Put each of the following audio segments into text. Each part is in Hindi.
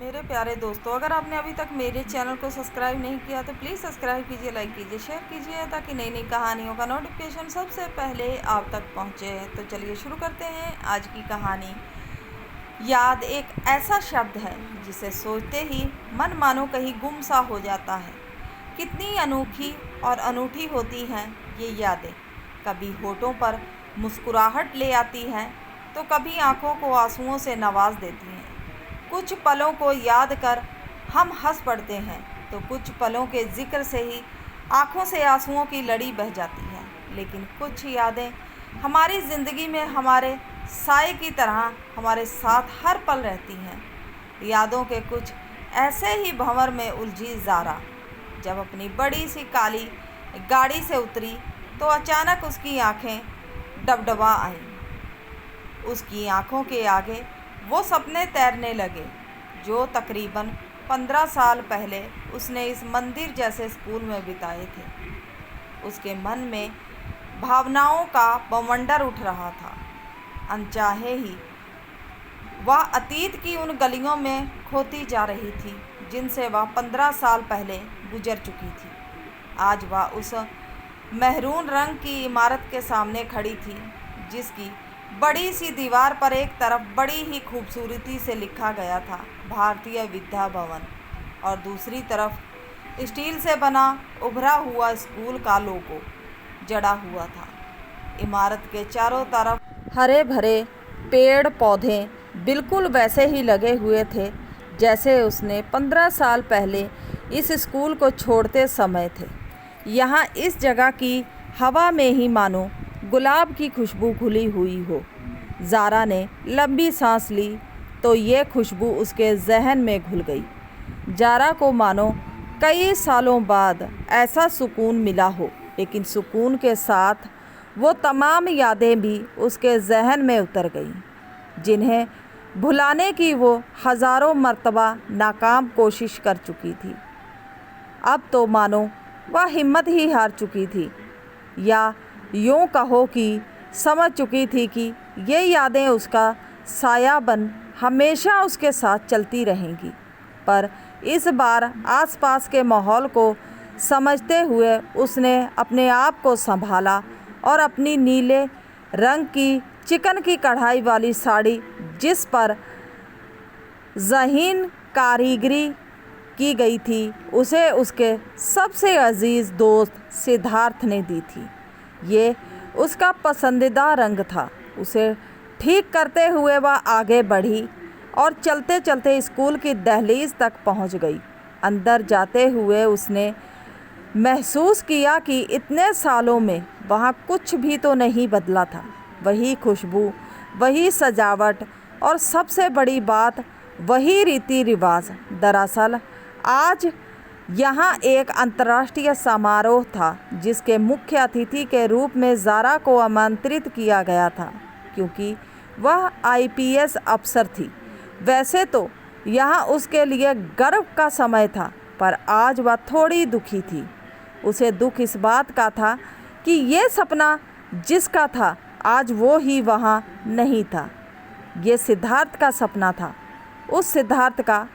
मेरे प्यारे दोस्तों, अगर आपने अभी तक मेरे चैनल को सब्सक्राइब नहीं किया तो प्लीज़ सब्सक्राइब कीजिए, लाइक कीजिए, शेयर कीजिए ताकि नई नई कहानियों का नोटिफिकेशन सबसे पहले आप तक पहुंचे। तो चलिए शुरू करते हैं आज की कहानी। याद एक ऐसा शब्द है जिसे सोचते ही मन मानो कहीं गुम सा हो जाता है। कितनी अनोखी और अनूठी होती हैं ये यादें। कभी होठों पर मुस्कुराहट ले आती हैं तो कभी आंखों को आंसुओं से नवाज देती हैं। कुछ पलों को याद कर हम हंस पड़ते हैं तो कुछ पलों के जिक्र से ही आंखों से आंसुओं की लड़ी बह जाती है। लेकिन कुछ यादें हमारी ज़िंदगी में हमारे साए की तरह हमारे साथ हर पल रहती हैं। यादों के कुछ ऐसे ही भंवर में उलझी ज़ारा जब अपनी बड़ी सी काली गाड़ी से उतरी तो अचानक उसकी आंखें डबडबा आईं। उसकी आंखों के आगे वो सपने तैरने लगे जो तकरीबन 15 साल पहले उसने इस मंदिर जैसे स्कूल में बिताए थे। उसके मन में भावनाओं का बवंडर उठ रहा था। अनचाहे ही वह अतीत की उन गलियों में खोती जा रही थी जिनसे वह 15 साल पहले गुजर चुकी थी। आज वह उस मेहरून रंग की इमारत के सामने खड़ी थी जिसकी बड़ी सी दीवार पर एक तरफ बड़ी ही खूबसूरती से लिखा गया था भारतीय विद्या भवन और दूसरी तरफ स्टील से बना उभरा हुआ स्कूल का लोगो जड़ा हुआ था। इमारत के चारों तरफ हरे भरे पेड़ पौधे बिल्कुल वैसे ही लगे हुए थे जैसे उसने 15 साल पहले इस स्कूल को छोड़ते समय थे। यहाँ इस जगह की हवा में ही मानो गुलाब की खुशबू घुली हुई हो। ज़ारा ने लंबी सांस ली तो ये खुशबू उसके जहन में घुल गई। ज़ारा को मानो कई सालों बाद ऐसा सुकून मिला हो, लेकिन सुकून के साथ वो तमाम यादें भी उसके जहन में उतर गईं जिन्हें भुलाने की वो हज़ारों मर्तबा नाकाम कोशिश कर चुकी थी। अब तो मानो वह हिम्मत ही हार चुकी थी, या यूँ कहो कि समझ चुकी थी कि ये यादें उसका साया बन हमेशा उसके साथ चलती रहेंगी। पर इस बार आसपास के माहौल को समझते हुए उसने अपने आप को संभाला और अपनी नीले रंग की चिकन की कढ़ाई वाली साड़ी, जिस पर ज़हीन कारीगरी की गई थी, उसे उसके सबसे अजीज़ दोस्त सिद्धार्थ ने दी थी। ये उसका पसंदीदा रंग था। उसे ठीक करते हुए वह आगे बढ़ी और चलते चलते स्कूल की दहलीज तक पहुंच गई। अंदर जाते हुए उसने महसूस किया कि इतने सालों में वहाँ कुछ भी तो नहीं बदला था। वही खुशबू, वही सजावट और सबसे बड़ी बात वही रीति रिवाज। दरअसल आज यहाँ एक अंतर्राष्ट्रीय समारोह था जिसके मुख्य अतिथि के रूप में ज़ारा को आमंत्रित किया गया था क्योंकि वह आईपीएस अफसर थी। वैसे तो यहाँ उसके लिए गर्व का समय था, पर आज वह थोड़ी दुखी थी। उसे दुख इस बात का था कि ये सपना जिसका था आज वो ही वहाँ नहीं था। ये सिद्धार्थ का सपना था, उस सिद्धार्थ का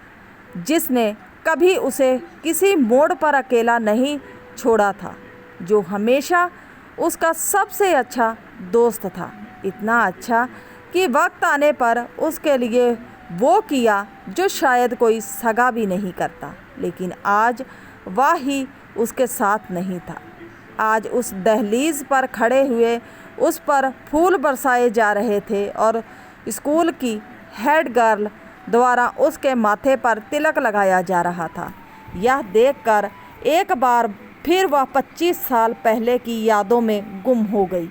जिसने कभी उसे किसी मोड़ पर अकेला नहीं छोड़ा था, जो हमेशा उसका सबसे अच्छा दोस्त था। इतना अच्छा कि वक्त आने पर उसके लिए वो किया जो शायद कोई सगा भी नहीं करता। लेकिन आज वह ही उसके साथ नहीं था। आज उस दहलीज पर खड़े हुए उस पर फूल बरसाए जा रहे थे और स्कूल की हेड गर्ल द्वारा उसके माथे पर तिलक लगाया जा रहा था। यह देखकर एक बार फिर वह 25 साल पहले की यादों में गुम हो गई,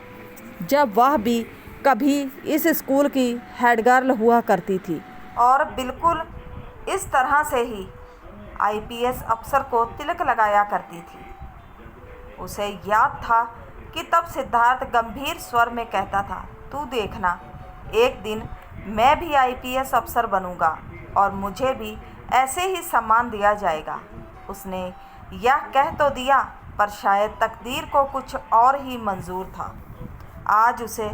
जब वह भी कभी इस स्कूल की हेड गर्ल हुआ करती थी और बिल्कुल इस तरह से ही आईपीएस अफसर को तिलक लगाया करती थी। उसे याद था कि तब सिद्धार्थ गंभीर स्वर में कहता था, तू देखना, एक दिन मैं भी आईपीएस अफसर बनूंगा और मुझे भी ऐसे ही सम्मान दिया जाएगा। उसने यह कह तो दिया, पर शायद तकदीर को कुछ और ही मंजूर था। आज उसे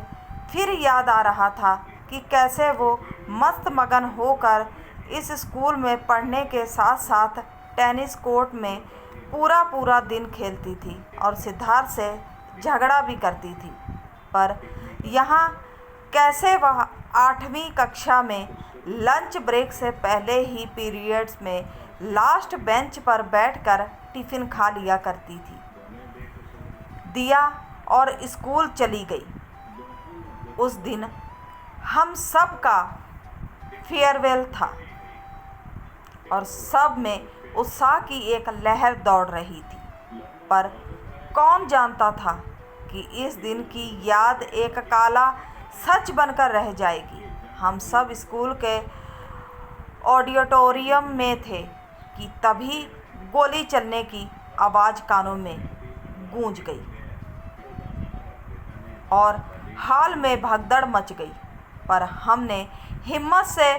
फिर याद आ रहा था कि कैसे वो मस्त मगन होकर इस स्कूल में पढ़ने के साथ साथ टेनिस कोर्ट में पूरा दिन खेलती थी और सिद्धार्थ से झगड़ा भी करती थी। पर यहाँ कैसे वह 8वीं कक्षा में लंच ब्रेक से पहले ही पीरियड्स में लास्ट बेंच पर बैठकर टिफ़िन खा लिया करती थी। दिया और स्कूल चली गई। उस दिन हम सब का फेयरवेल था और सब में उत्साह की एक लहर दौड़ रही थी। पर कौन जानता था कि इस दिन की याद एक काला सच बनकर रह जाएगी। हम सब स्कूल के ऑडिटोरियम में थे कि तभी गोली चलने की आवाज़ कानों में गूंज गई और हॉल में भगदड़ मच गई। पर हमने हिम्मत से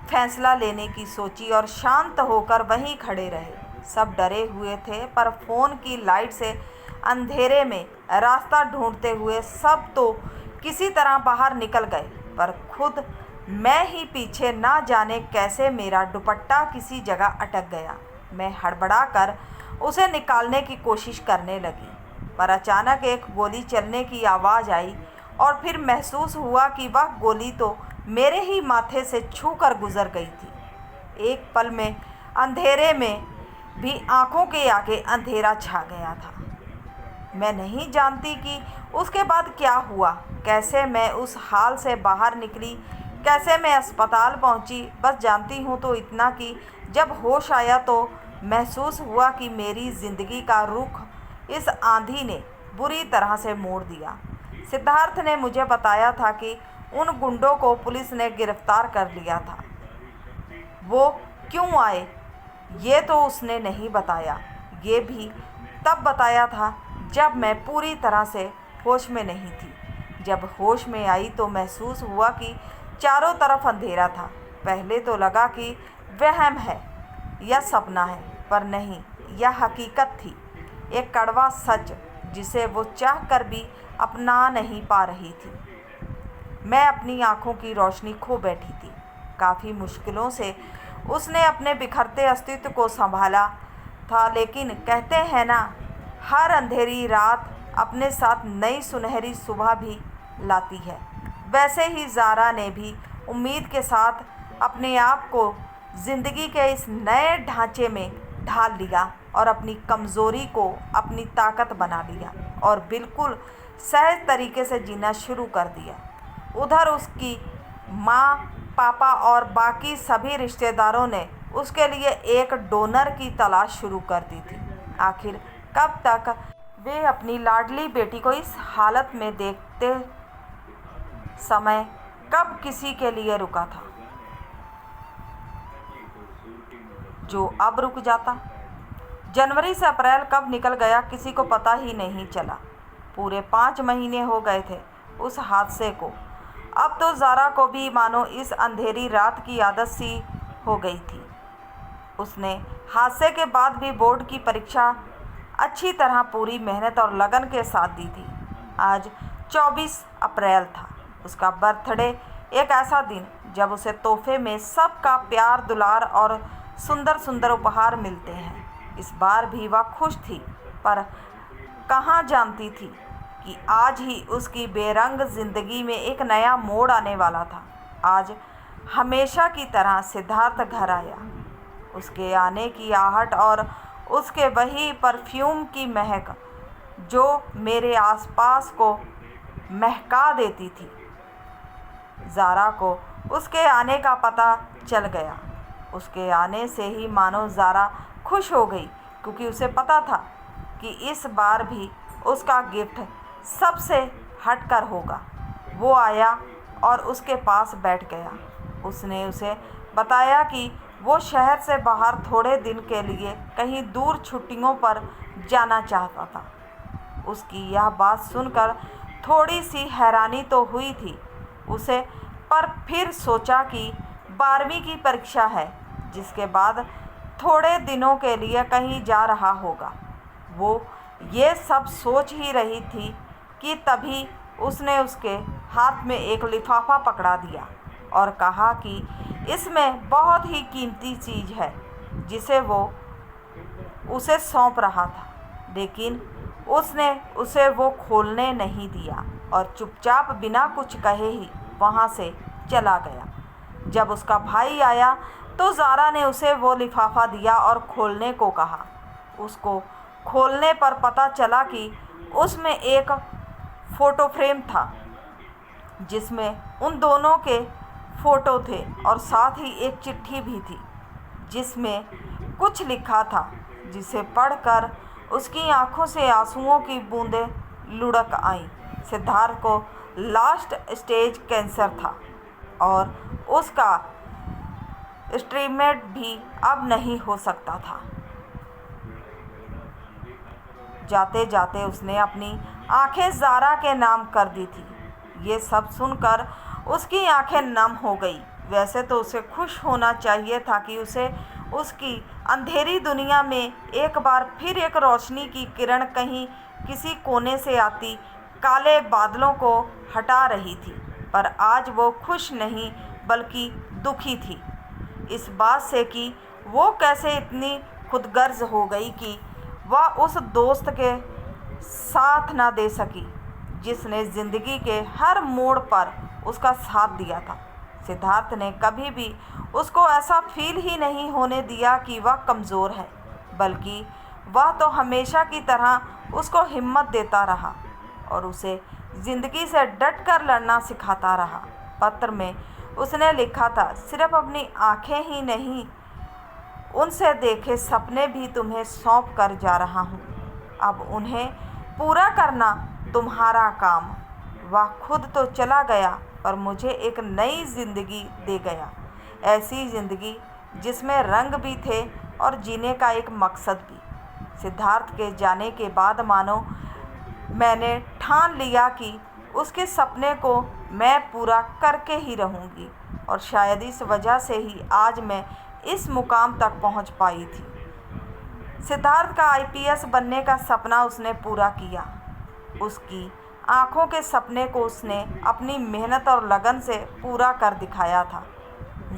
फैसला लेने की सोची और शांत होकर वहीं खड़े रहे। सब डरे हुए थे, पर फ़ोन की लाइट से अंधेरे में रास्ता ढूंढते हुए सब तो किसी तरह बाहर निकल गए। पर खुद मैं ही पीछे ना जाने कैसे मेरा दुपट्टा किसी जगह अटक गया। मैं हड़बड़ाकर उसे निकालने की कोशिश करने लगी, पर अचानक एक गोली चलने की आवाज़ आई और फिर महसूस हुआ कि वह गोली तो मेरे ही माथे से छूकर गुजर गई थी। एक पल में अंधेरे में भी आंखों के आगे अंधेरा छा गया था। मैं नहीं जानती कि उसके बाद क्या हुआ, कैसे मैं उस हाल से बाहर निकली, कैसे मैं अस्पताल पहुंची। बस जानती हूँ तो इतना कि जब होश आया तो महसूस हुआ कि मेरी ज़िंदगी का रुख इस आंधी ने बुरी तरह से मोड़ दिया। सिद्धार्थ ने मुझे बताया था कि उन गुंडों को पुलिस ने गिरफ्तार कर लिया था। वो क्यों आए ये तो उसने नहीं बताया। ये भी तब बताया था जब मैं पूरी तरह से होश में नहीं थी। जब होश में आई तो महसूस हुआ कि चारों तरफ अंधेरा था। पहले तो लगा कि वहम है या सपना है, पर नहीं, यह हकीकत थी, एक कड़वा सच जिसे वो चाहकर भी अपना नहीं पा रही थी। मैं अपनी आंखों की रोशनी खो बैठी थी। काफ़ी मुश्किलों से उसने अपने बिखरते अस्तित्व को संभाला था, लेकिन कहते हैं ना, हर अंधेरी रात अपने साथ नई सुनहरी सुबह भी लाती है। वैसे ही ज़ारा ने भी उम्मीद के साथ अपने आप को ज़िंदगी के इस नए ढांचे में ढाल लिया और अपनी कमज़ोरी को अपनी ताकत बना लिया और बिल्कुल सहज तरीके से जीना शुरू कर दिया। उधर उसकी माँ, पापा और बाकी सभी रिश्तेदारों ने उसके लिए एक डोनर की तलाश शुरू कर दी थी। आखिर कब तक वे अपनी लाडली बेटी को इस हालत में देखते समय कब किसी के लिए रुका था जो अब रुक जाता। जनवरी से अप्रैल कब निकल गया किसी को पता ही नहीं चला। पूरे 5 महीने हो गए थे उस हादसे को। अब तो ज़ारा को भी मानो इस अंधेरी रात की आदत सी हो गई थी। उसने हादसे के बाद भी बोर्ड की परीक्षा अच्छी तरह पूरी मेहनत और लगन के साथ दी थी। आज 24 अप्रैल था, उसका बर्थडे, एक ऐसा दिन जब उसे तोहफे में सबका प्यार, दुलार और सुंदर सुंदर उपहार मिलते हैं। इस बार भी वह खुश थी, पर कहाँ जानती थी कि आज ही उसकी बेरंग ज़िंदगी में एक नया मोड़ आने वाला था। आज हमेशा की तरह सिद्धार्थ घर आया। उसके आने की आहट और उसके वही परफ्यूम की महक जो मेरे आसपास को महका देती थी। ज़ारा को उसके आने का पता चल गया। उसके आने से ही मानो ज़ारा खुश हो गई, क्योंकि उसे पता था कि इस बार भी उसका गिफ्ट सबसे हटकर होगा। वो आया और उसके पास बैठ गया। उसने उसे बताया कि वो शहर से बाहर थोड़े दिन के लिए कहीं दूर छुट्टियों पर जाना चाहता था। उसकी यह बात सुनकर थोड़ी सी हैरानी तो हुई थी उसे, पर फिर सोचा कि 12वीं की परीक्षा है, जिसके बाद थोड़े दिनों के लिए कहीं जा रहा होगा। वो ये सब सोच ही रही थी कि तभी उसने उसके हाथ में एक लिफाफा पकड़ा दिया और कहा कि इसमें बहुत ही कीमती चीज़ है जिसे वो उसे सौंप रहा था, लेकिन उसने उसे वो खोलने नहीं दिया और चुपचाप बिना कुछ कहे ही वहाँ से चला गया। जब उसका भाई आया तो ज़ारा ने उसे वो लिफाफा दिया और खोलने को कहा। उसको खोलने पर पता चला कि उसमें एक फ़ोटो फ्रेम था जिसमें उन दोनों के फ़ोटो थे और साथ ही एक चिट्ठी भी थी जिसमें कुछ लिखा था, जिसे पढ़कर उसकी आंखों से आंसुओं की बूंदें लुढ़क आईं। सिद्धार्थ को लास्ट स्टेज कैंसर था और उसका ट्रीटमेंट भी अब नहीं हो सकता था। जाते जाते उसने अपनी आंखें ज़ारा के नाम कर दी थी। ये सब सुनकर उसकी आंखें नम हो गई। वैसे तो उसे खुश होना चाहिए था कि उसे उसकी अंधेरी दुनिया में एक बार फिर एक रोशनी की किरण कहीं किसी कोने से आती काले बादलों को हटा रही थी, पर आज वो खुश नहीं बल्कि दुखी थी इस बात से कि वो कैसे इतनी खुदगर्ज हो गई कि वह उस दोस्त के साथ ना दे सकी जिसने ज़िंदगी के हर मोड़ पर उसका साथ दिया था। सिद्धार्थ ने कभी भी उसको ऐसा फील ही नहीं होने दिया कि वह कमज़ोर है, बल्कि वह तो हमेशा की तरह उसको हिम्मत देता रहा और उसे ज़िंदगी से डट कर लड़ना सिखाता रहा। पत्र में उसने लिखा था, सिर्फ अपनी आंखें ही नहीं, उनसे देखे सपने भी तुम्हें सौंप कर जा रहा हूँ। अब उन्हें पूरा करना तुम्हारा काम। वह खुद तो चला गया पर मुझे एक नई ज़िंदगी दे गया, ऐसी ज़िंदगी जिसमें रंग भी थे और जीने का एक मकसद भी। सिद्धार्थ के जाने के बाद मानो मैंने ठान लिया कि उसके सपने को मैं पूरा करके ही रहूँगी और शायद इस वजह से ही आज मैं इस मुकाम तक पहुँच पाई थी। सिद्धार्थ का आईपीएस बनने का सपना उसने पूरा किया। उसकी आंखों के सपने को उसने अपनी मेहनत और लगन से पूरा कर दिखाया था।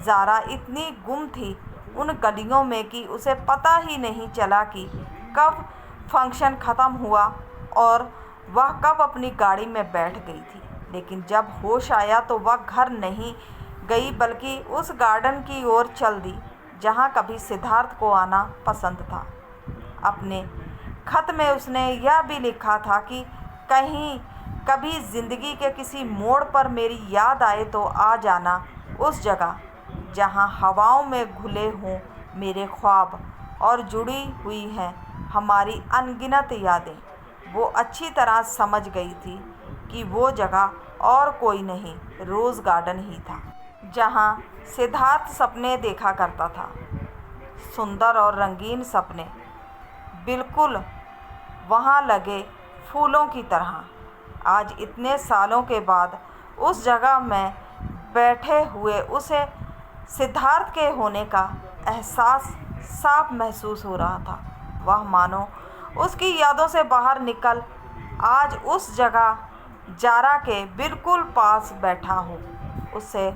ज़ारा इतनी गुम थी उन गलियों में कि उसे पता ही नहीं चला कि कब फंक्शन ख़त्म हुआ और वह कब अपनी गाड़ी में बैठ गई थी। लेकिन जब होश आया तो वह घर नहीं गई बल्कि उस गार्डन की ओर चल दी जहाँ कभी सिद्धार्थ को आना पसंद था। अपने खत में उसने यह भी लिखा था कि कहीं कभी ज़िंदगी के किसी मोड़ पर मेरी याद आए तो आ जाना उस जगह जहाँ हवाओं में घुले हों मेरे ख्वाब और जुड़ी हुई हैं हमारी अनगिनत यादें। वो अच्छी तरह समझ गई थी कि वो जगह और कोई नहीं, रोज़ गार्डन ही था जहाँ सिद्धार्थ सपने देखा करता था। सुंदर और रंगीन सपने, बिल्कुल वहाँ लगे फूलों की तरह। आज इतने सालों के बाद उस जगह में बैठे हुए उसे सिद्धार्थ के होने का एहसास साफ महसूस हो रहा था। वह मानो उसकी यादों से बाहर निकल आज उस जगह ज़ारा के बिल्कुल पास बैठा हो, उससे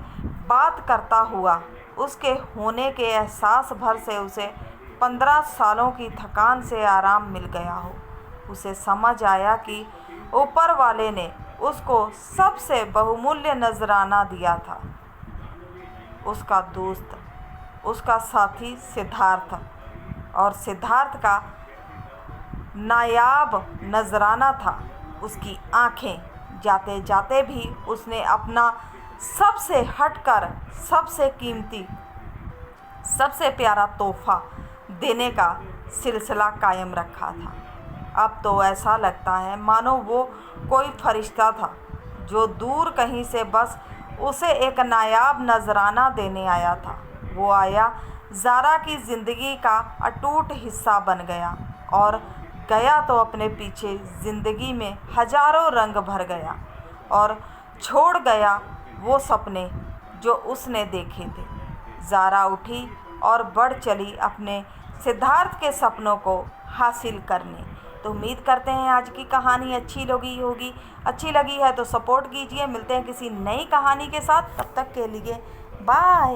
बात करता हुआ। उसके होने के एहसास भर से उसे 15 सालों की थकान से आराम मिल गया हो। उसे समझ आया कि ऊपर वाले ने उसको सबसे बहुमूल्य नजराना दिया था, उसका दोस्त, उसका साथी सिद्धार्थ। और सिद्धार्थ का नायाब नजराना था उसकी आंखें। जाते जाते भी उसने अपना सबसे हटकर, सबसे कीमती, सबसे प्यारा तोहफा देने का सिलसिला कायम रखा था। अब तो ऐसा लगता है मानो वो कोई फरिश्ता था जो दूर कहीं से बस उसे एक नायाब नजराना देने आया था। वो आया ज़ारा की ज़िंदगी का अटूट हिस्सा बन गया और गया तो अपने पीछे ज़िंदगी में हजारों रंग भर गया और छोड़ गया वो सपने जो उसने देखे थे। ज़ारा उठी और बढ़ चली अपने सिद्धार्थ के सपनों को हासिल करने। तो उम्मीद करते हैं आज की कहानी अच्छी लगी है तो सपोर्ट कीजिए। मिलते हैं किसी नई कहानी के साथ, तब तक के लिए बाय।